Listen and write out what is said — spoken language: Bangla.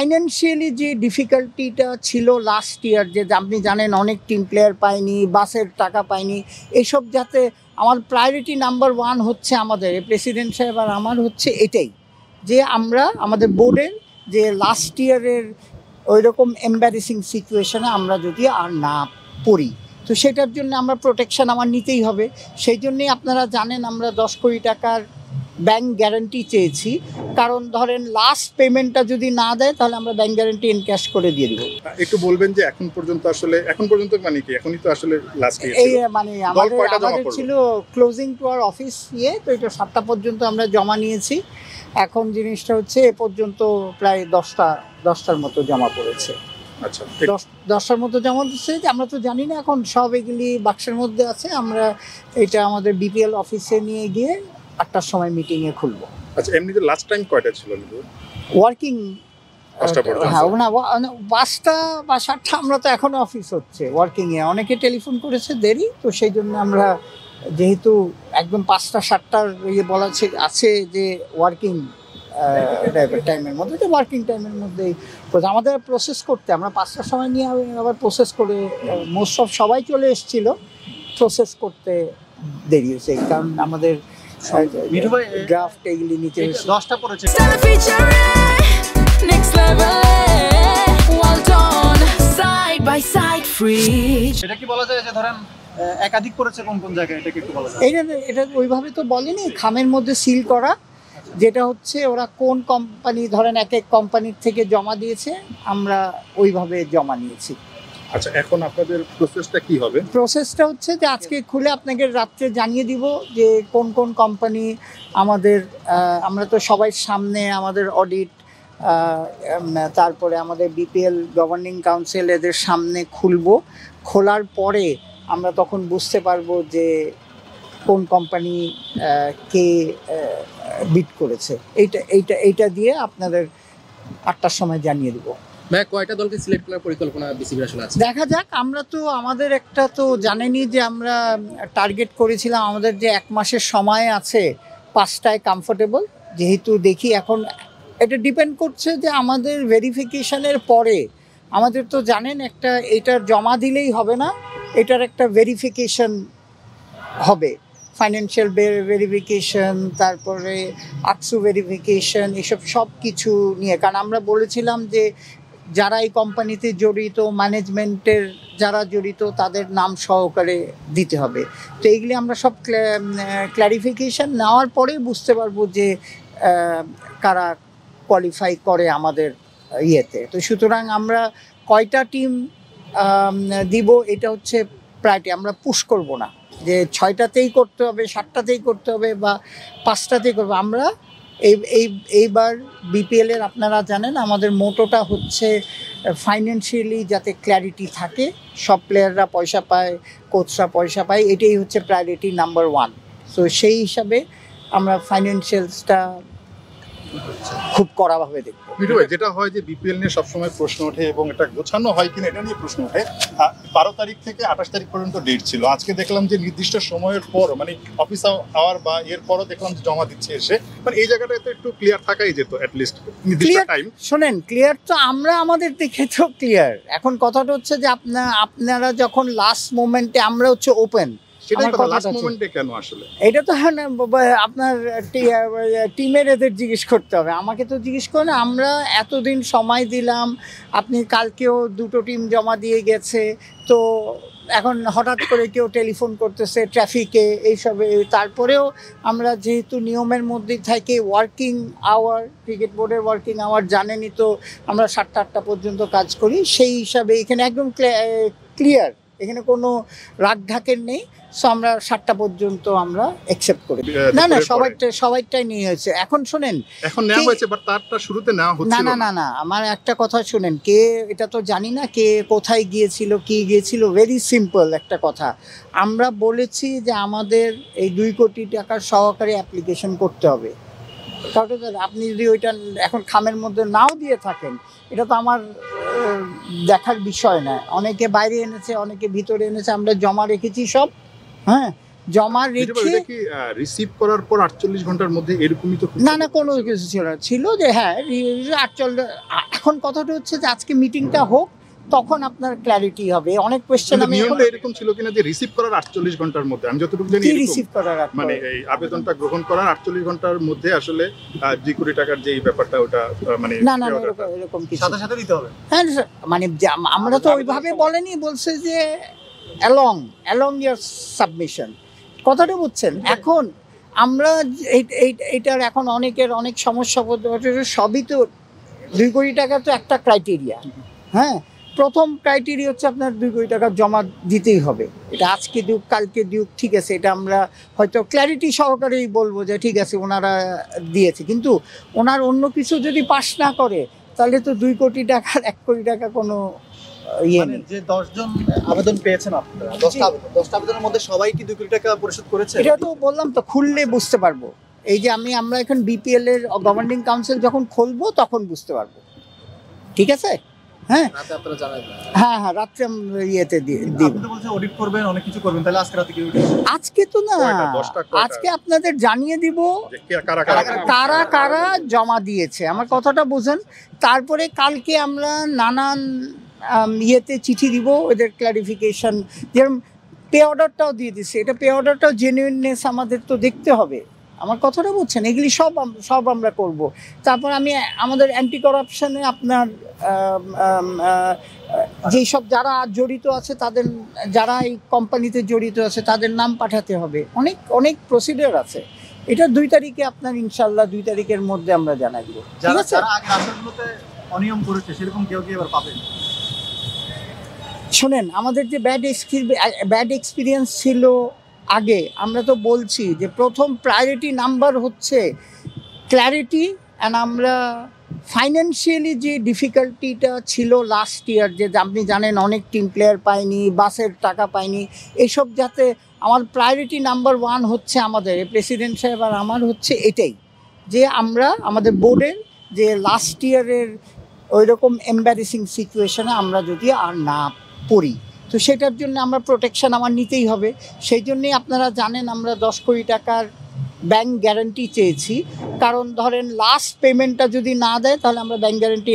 ফাইন্যান্সিয়ালি যে ডিফিকাল্টিটা ছিল লাস্ট ইয়ার, যে আপনি জানেন অনেক টিম প্লেয়ার পায়নি, বাসের টাকা পায়নি, এইসব যাতে আমার প্রায়োরিটি নাম্বার 1 হচ্ছে আমাদের প্রেসিডেন্ট সাহেব আর আমার হচ্ছে এটাই, যে আমরা আমাদের বোর্ডের যে লাস্ট ইয়ারের ওই রকম এম্বারেসিং সিচুয়েশনে আমরা যদি আর না পড়ি, তো সেটার জন্য আমরা প্রোটেকশন আমার নিতেই হবে। সেই জন্যেই আপনারা জানেন আমরা 10 কোটি টাকার ব্যাংক গ্যারান্টি চেয়েছি, কারণ ধরেন লাস্ট পেমেন্টটা যদি না দেয় তাহলে আমরা ব্যাংক গ্যারান্টি এনক্যাশ করে দিয়ে দেবো। একটু বলবেন যে এখন পর্যন্ত মানে কি, এখনই তো আসলে লাস্ট ইয়ার এই মানে আমাদের ছিল ক্লোজিং টু আর অফিস তো এটা 7টা পর্যন্ত আমরা জমা নিয়েছি। এখন জিনিসটা হচ্ছে এ পর্যন্ত প্রায় 10টার মতো জমা পড়েছে। আচ্ছা, 10টার মতো জমা দিচ্ছে, যে আমরা তো জানি না এখন সব এগুলি বাক্সের মধ্যে আছে। আমরা এটা আমাদের বিপিএল অফিসে নিয়ে গিয়ে 8টার সময় মিটিংয়ে খুলবো। আচ্ছা, এমনিতে লাস্ট টাইম কয়টা ছিল ওয়ার্কিং? 5টা পর্যন্ত। হ্যাঁ, না 5টা বা 7টা, আমরা তো এখনো অফিস হচ্ছে ওয়ার্কিংয়ে। অনেকে টেলিফোন করেছে দেরি, তো সেই জন্য আমরা যেহেতু একদম 5টা 7টার বলা আছে যে ওয়ার্কিং টাইমের মধ্যে, যে ওয়ার্কিং টাইমের মধ্যেই আমাদের প্রসেস করতে, আমরা 5টার সময় নিয়ে আবার প্রসেস করে মোস্ট অফ সবাই চলে এসেছিল, প্রসেস করতে দেরি হয়েছে কারণ আমাদের ড্রাফট এগুলি নিতে 10টা পড়েছে। এটা কি বলা যায় যে ধরেন একাধিক করেছে কোন কোন জায়গায়, এটা কি একটু বলা যায়? এটা ওইভাবে তো বলেনি, খামের মধ্যে সিল করা, যেটা হচ্ছে ওরা কোন কোম্পানি, ধরেন এক এক কোম্পানির থেকে জমা দিয়েছে, আমরা ওইভাবে জমা নিয়েছি। আচ্ছা, এখন আপনাদের প্রসেসটা কি হবে? প্রসেসটা হচ্ছে যে আজকে খুলে আপনাকে রাত্রে জানিয়ে দিব যে কোন কোন কোম্পানি আমাদের, আমরা তো সবাই সামনে আমাদের অডিট, তারপরে আমাদের বিপিএল গভর্নিং কাউন্সিল, এদের সামনে খুলবো। খোলার পরে আমরা তখন বুঝতে পারবো যে কোন কোম্পানি কে বিট করেছে। এইটা দিয়ে আপনাদের 8টার সময় জানিয়ে দেবো। কয়টা দলকে সিলেক্ট করার পরিকল্পনা বিসিবির আসলে আছে? দেখা যাক। আমরা তো আমাদের একটা তো জানেনই যে আমরা টার্গেট করেছিলাম, আমাদের যে 1 মাসের সময় আছে 5টায় কমফোর্টেবল, যেহেতু দেখি এখন এটা ডিপেন্ড করছে যে আমাদের ভেরিফিকেশনের পরে, আমাদের তো জানেন একটা এটার জমা দিলেই হবে না, এটার একটা ভেরিফিকেশন হবে, ফাইন্যান্সিয়াল ভেরিফিকেশন, তারপরে আকসু ভেরিফিকেশন, এসব সব কিছু নিয়ে। কারণ আমরা বলেছিলাম যে যারা এই কোম্পানিতে জড়িত, ম্যানেজমেন্টের যারা জড়িত, তাদের নাম সহকারে দিতে হবে। তো এইগুলি আমরা সব ক্ল্যারিফিকেশন নেওয়ার পরেই বুঝতে পারবো যে কারা কোয়ালিফাই করে আমাদের ইয়েতে। তো সুতরাং আমরা কয়টা টিম দিব এটা হচ্ছে প্রায়োরিটি, আমরা পুশ করব না যে 6টাতেই করতে হবে, 7টাতেই করতে হবে বা 5টাতেই করবো। আমরা এইবার বিপিএলের আপনারা জানেন আমাদের মোটোটা হচ্ছে ফাইন্যান্সিয়ালি যাতে ক্ল্যারিটি থাকে, সব প্লেয়াররা পয়সা পায়, কোচরা পয়সা পায়, এটাই হচ্ছে প্রায়োরিটি নাম্বার 1। সো সেই হিসাবে আমরা ফাইন্যান্সিয়ালসটা খুব কড়াভাবে দেখবো। মিঠু ভাই, যেটা হয় যে বিপিএল নিয়ে সবসময় প্রশ্ন ওঠে এবং এটা গোছানো হয় কিনা এটা নিয়ে প্রশ্ন ওঠে। 12 তারিখ থেকে 28 তারিখ পর্যন্ত ডেট ছিল। আজকে দেখলাম যে নির্দিষ্ট সময়ের পর, মানে অফিস আওয়ার বা এর পরও দেখলাম যে জমা দিচ্ছে এসে, মানে এই জায়গাটা তো একটু ক্লিয়ার থাকাই যেত, অ্যাটলিস্ট নির্দিষ্ট টাইম। শোনেন, ক্লিয়ার তো আমরা আমাদের দিকে তো ক্লিয়ার। এখন কথাটা হচ্ছে যে আপনারা যখন লাস্ট মোমেন্টে, আমরা হচ্ছে ওপেন, এটা তো আপনার টিমের এদের জিজ্ঞেস করতে হবে, আমাকে তো জিজ্ঞেস করে না। আমরা এতদিন সময় দিলাম, আপনি কালকেও 2টো টিম জমা দিয়ে গেছে, তো এখন হঠাৎ করে কেউ টেলিফোন করতেছে ট্রাফিকে এইসবে। তারপরেও আমরা যেহেতু নিয়মের মধ্যে থাকি, ওয়ার্কিং আওয়ার, ক্রিকেট বোর্ডের ওয়ার্কিং আওয়ার জানেনই, তো আমরা 7টা 8টা পর্যন্ত কাজ করি। সেই হিসাবে এখানে একদম ক্লিয়ার, এখানে কোনো রাগ ঢাকের নেই। সো আমরা 7টা পর্যন্ত আমরা অ্যাকসেপ্ট করি। না সবাইটাই নিয়ে হয়েছে। এখন শোনেন, এখন নেওয়া হয়েছে, বাট তারটা শুরুতে নেওয়া হচ্ছিল না, আমার একটা কথা শুনেন, কে এটা তো জানি না কে কোথায় গিয়েছিল, কি গিয়েছিল। ভেরি সিম্পল একটা কথা, আমরা বলেছি যে আমাদের এই 2 কোটি টাকার সহকারী অ্যাপ্লিকেশন করতে হবে। কারণ আপনি যদি ওইটা এখন খামের মধ্যে নাও দিয়ে থাকেন, এটা তো আমার দেখার বিষয় না। অনেকে বাইরে এনেছে, অনেকে ভিতরে এনেছে, আমরা জমা রেখেছি সব। হ্যাঁ, জমা রেখে এটা কি রিসিভ করার পর 48 ঘন্টার মধ্যে এরকমই তো না না কোনো কিছু ছিল না, ছিল যে হ্যাঁ 48। এখন কথাটা হচ্ছে যে আজকে মিটিংটা হোক, তখন আপনার ক্ল্যারিটি হবে। অনেক কোয়েশ্চেন আমি এখন নিয়মটা এরকম ছিল কিনা যে রিসিভ করার 48 ঘন্টার মধ্যে, আমি যতটুকু জানি কি এরকম। রিসিভ করার মানে এই আবেদনটা গ্রহণ করার 48 ঘন্টার মধ্যে আসলে 2 কোটি টাকার যে ব্যাপারটা ওটা মানে না না না, এরকম কিছু সাথে সাথে দিতে হবে। হ্যাঁ মানে আমরা তো ওইভাবে বলেনি, বলছে যে অ্যালং ইয়ার সাবমিশন, কথাটা বুঝছেন। এখন আমরা এইটার এখন অনেক সমস্যা সবই তো 2 কোটি টাকা তো একটা ক্রাইটেরিয়া। হ্যাঁ, প্রথম ক্রাইটেরিয়া হচ্ছে আপনার 2 কোটি টাকা জমা দিতেই হবে। এটা আজকে দিউক কালকে দিউক ঠিক আছে, এটা আমরা হয়তো ক্ল্যারিটি সহকারেই বলবো যে ঠিক আছে ওনারা দিয়েছে, কিন্তু ওনার অন্য কিছু যদি পাস না করে তাহলে তো 2 কোটি টাকার 1 কোটি টাকা কোনো ইয়ে মানে নেই। যে 10 জন আবেদন পেয়েছেন আপনারা, 10টা আবেদনের মধ্যে সবাই কি 2 কোটি টাকা পরিশোধ করেছে? এটা তো বললাম তো, খুললে বুঝতে পারবো। এই যে আমরা এখন বিপিএল এর গভর্নিং কাউন্সিল যখন খুলবো তখন বুঝতে পারবো, ঠিক আছে? হ্যাঁ রাতে আপনারা জানাবেন। হ্যাঁ হ্যাঁ, রাত্রে আমরা ইয়েতে দিব। আপনি তো বলছেন অডিট করবেন, অনেক কিছু করবেন, তাহলে আজকে রাতে কি অডিট? আজকে তো না, কয়টা? 10টা কয়টা? আজকে আপনাদের জানিয়ে দিব যে কারা কারা কারা কারা জমা দিয়েছে, আমার কথাটা বুঝেন। তারপরে কালকে আমরা নানান ইয়েতে চিঠি দিব, ওদের ক্লারিফিকেশন, যেরকম পে অর্ডারটাও দিয়ে দিচ্ছে, এটা পে অর্ডারটাও জেনুইননেস আমাদের তো দেখতে হবে, আমার কথাটা বুঝছেন। এগুলি সব আমরা করব। তারপর আমাদের অ্যান্টি করাপশনে আপনার যেই সব যারা জড়িত আছে তাদের, যারা এই কোম্পানিতে জড়িত আছে তাদের নাম পাঠাতে হবে, অনেক প্রসিডিওর আছে। এটা 2 তারিখে আপনার ইনশাল্লাহ 2 তারিখের মধ্যে আমরা জানাই দিব, ঠিক যারা আছে? যারা আগে রাস্তাগুলোতে অনিয়ম করেছে সেরকম কেউ কি এবার পাবেন? শোনেন, আমাদের যে ব্যাড এক্সপিরিয়েন্স ছিল আগে, আমরা তো বলছি যে প্রথম প্রায়োরিটি নাম্বার হচ্ছে ক্ল্যারিটি। অ্যান্ড আমরা ফাইন্যান্সিয়ালি যে ডিফিকাল্টিটা ছিল লাস্ট ইয়ার, যে আপনি জানেন অনেক টিম প্লেয়ার পায়নি, বাসের টাকা পায়নি, এইসব যাতে, আমার প্রায়োরিটি নাম্বার 1 হচ্ছে আমাদের প্রেসিডেন্ট সাহেব আর আমার হচ্ছে এটাই, যে আমরা আমাদের বোর্ডের যে লাস্ট ইয়ারের ওই রকম এম্বারেসিং সিচুয়েশনে আমরা যদি আর না পড়ি, তো সেটার জন্য আমরা প্রোটেকশন আমার নিতেই হবে। সেই জন্যেই আপনারা জানেন আমরা 10 কোটি টাকার ব্যাংক গ্যারান্টি চেয়েছি, কারণ ধরেন লাস্ট পেমেন্টটা যদি না দেয় তাহলে আমরা ব্যাংক গ্যারান্টি